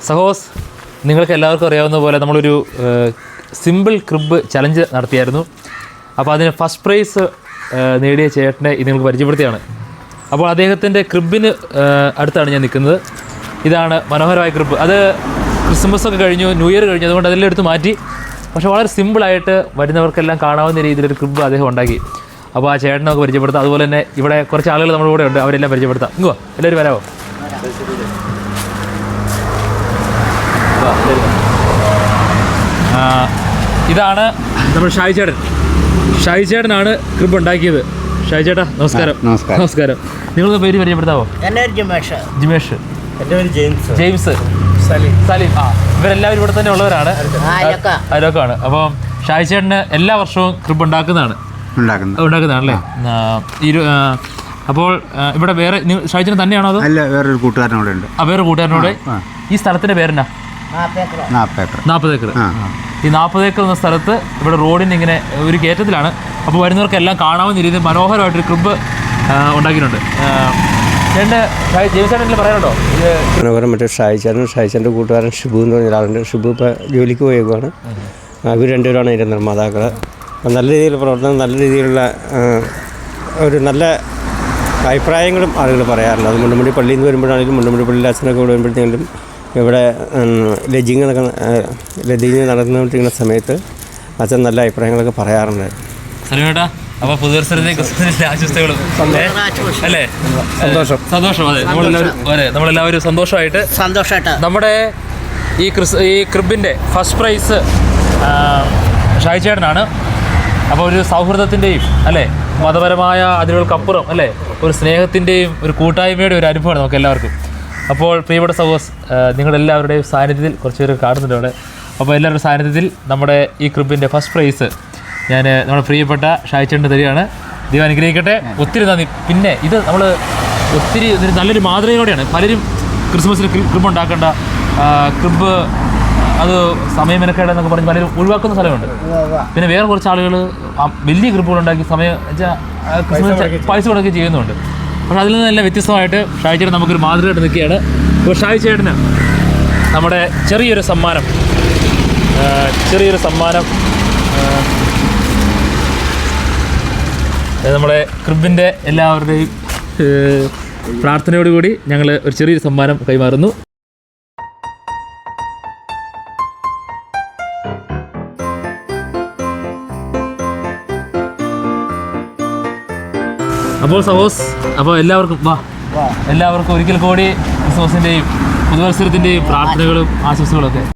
സഹോസ്, നിങ്ങൾക്ക് എല്ലാവർക്കും അറിയാവുന്ന പോലെ നമ്മളൊരു സിമ്പിൾ ക്രിബ് ചലഞ്ച് നടത്തിയായിരുന്നു. അപ്പോൾ അതിന് ഫസ്റ്റ് പ്രൈസ് നേടിയ ചേട്ടനെ ഇത് നിങ്ങൾക്ക് പരിചയപ്പെടുത്തിയാണ്. അപ്പോൾ അദ്ദേഹത്തിൻ്റെ ക്രിബിന് അടുത്താണ് ഞാൻ നിൽക്കുന്നത്. ഇതാണ് മനോഹരമായ ക്രിബ്. അത് ക്രിസ്മസൊക്കെ കഴിഞ്ഞു, ന്യൂ ഇയർ കഴിഞ്ഞു, അതുകൊണ്ട് അതെല്ലാം എടുത്ത് മാറ്റി. പക്ഷേ വളരെ സിമ്പിളായിട്ട് വരുന്നവർക്കെല്ലാം കാണാവുന്ന രീതിയിലൊരു ക്രിബ് അദ്ദേഹം ഉണ്ടാക്കി. അപ്പോൾ ആ ചേട്ടനെ നമുക്ക് പരിചയപ്പെടുത്താം. അതുപോലെ തന്നെ ഇവിടെ കുറച്ച് ആളുകൾ നമ്മുടെ കൂടെ ഉണ്ട്, അവരെല്ലാം പരിചയപ്പെടുത്താം. ഇങ്ങോ എല്ലാവരും വരാമോ? ഇതാണ് നമ്മുടെ ഷായി ചേട്ടൻ. ഷായി ചേട്ടനാണ് ക്രിബ് ഉണ്ടാക്കിയത്. ഷായി ചേട്ടാ നമസ്കാരം. നമസ്കാരം. നിങ്ങളുടെ പേര് പരിചയപ്പെടുത്താമോ? ജിമേഷ്. എൻ്റെ പേര് ജെയിംസ്. സലീം. ഇവരെല്ലാവരും ഇവിടെ തന്നെ ഉള്ളവരാണ്, അയലോക്കാണ്. അപ്പം ഷായി ചേട്ടന് എല്ലാ വർഷവും ക്രിബ് ഉണ്ടാക്കുന്നതാണല്ലേ? അപ്പോൾ ഇവിടെ വേറെ ഷായി ചേട്ടൻ തന്നെയാണോ അതോ വേറൊരു കൂട്ടുകാരനോടെ ഉണ്ട്? വേറൊരു കൂട്ടുകാരനോടെ. ഈ സ്ഥലത്തിൻ്റെ പേരെന്നാ? 40 ഏക്കർ. ഈ 40 ഏക്കർ എന്ന സ്ഥലത്ത് ഇവിടെ റോഡിന് ഇങ്ങനെ ഒരു കയറ്റത്തിലാണ്. അപ്പോൾ വരുന്നവർക്കെല്ലാം കാണാവുന്ന രീതിയിൽ മനോഹരമായിട്ടൊരു ക്രിബ് ഉണ്ടാക്കിയിട്ടുണ്ട്. ജെയിംസ് പറയാനുണ്ടോ? മനോഹരം മറ്റേ ഷായിച്ചാൻ്റെ കൂട്ടുകാരൻ ഷിബു എന്ന് പറഞ്ഞ ഒരാളുണ്ട്. ഷിബു ഇപ്പോൾ ജോലിക്ക് പോയേക്കുവാണ്. ഇവർ രണ്ടുപേരാണ് അതിൻ്റെ നിർമ്മാതാക്കൾ. നല്ല രീതിയിൽ പ്രവർത്തനം, നല്ല രീതിയിലുള്ള ഒരു നല്ല അഭിപ്രായങ്ങളും ആളുകൾ പറയാറുണ്ട്. അത് മുണ്ടമുടി പള്ളിയിൽ നിന്ന് വരുമ്പോഴാണെങ്കിലും മുണ്ടമുടി പള്ളിയിൽ അച്ഛനൊക്കെ ഇവിടെ വരുമ്പോഴത്തേക്കും ഇവിടെ ലജിങ് നടന്നുകൊണ്ടിരിക്കുന്ന സമയത്ത് അച്ഛൻ നല്ല അഭിപ്രായങ്ങളൊക്കെ പറയാറുണ്ട്. അപ്പോൾ പുതുവത്സരത്തെ ആശംസകളും അല്ലേ? സന്തോഷം. അതെ, നമ്മളെല്ലാവരും സന്തോഷമായിട്ട് നമ്മുടെ ഈ ക്രിബിൻ്റെ ഫസ്റ്റ് പ്രൈസ് ഷായി ചേട്ടനാണ്. അപ്പോൾ ഒരു സൗഹൃദത്തിൻ്റെയും അല്ലേ, മതപരമായ അതിരുകൾക്കപ്പുറം അല്ലേ, ഒരു സ്നേഹത്തിൻ്റെയും ഒരു കൂട്ടായ്മയുടെ ഒരു അനുഭവമാണ് നമുക്ക് എല്ലാവർക്കും. അപ്പോൾ പ്രിയപ്പെട്ട സഹോസ്, നിങ്ങളെല്ലാവരുടെയും സാന്നിധ്യത്തിൽ കുറച്ച് പേര് കാണുന്നുണ്ട് അവിടെ. അപ്പോൾ എല്ലാവരുടെ സാന്നിധ്യത്തിൽ നമ്മുടെ ഈ ക്രിബിൻ്റെ ഫസ്റ്റ് പ്രൈസ് ഞാൻ നമ്മുടെ പ്രിയപ്പെട്ട ഷായി ചേട്ടന് തരികയാണ്. ദൈവം അനുഗ്രഹിക്കട്ടെ. ഒത്തിരി നന്ദി. പിന്നെ ഇത് നമ്മൾ ഒത്തിരി നല്ലൊരു മാതൃകയോടെയാണ് പലരും ക്രിസ്മസിന് ക്രിബ് ഉണ്ടാക്കേണ്ട, ക്രിബ് അത് സമയമെനക്കേടെന്നൊക്കെ പറഞ്ഞ് പലരും ഒഴിവാക്കുന്ന സ്ഥലമുണ്ട്. പിന്നെ വേറെ കുറച്ച് ആളുകൾ വലിയ ക്രിബുകൾ ഉണ്ടാക്കി ക്രിസ്മസ് പൈസ കൊടുക്കുകയും ചെയ്യുന്നുണ്ട്. പക്ഷേ അതിൽ നിന്നെല്ലാം വ്യത്യസ്തമായിട്ട് ഷായി ചേട്ടൻ നമുക്കൊരു മാതൃകയായിട്ട് നിൽക്കുകയാണ്. അപ്പോൾ ഷായി ചേട്ടന് നമ്മുടെ ചെറിയൊരു സമ്മാനം നമ്മുടെ ക്രിബിൻ്റെ എല്ലാവരുടെയും പ്രാർത്ഥനയോടുകൂടി ഞങ്ങൾ ഒരു ചെറിയൊരു സമ്മാനം കൈമാറുന്നു. അപ്പോൾ സഹോസ്, അപ്പോൾ എല്ലാവർക്കും ഒരിക്കൽ കൂടി ക്രിസ്മസിൻ്റെയും പുതുവത്സരത്തിൻ്റെയും പ്രാർത്ഥനകളും ആശംസകളും ഒക്കെ.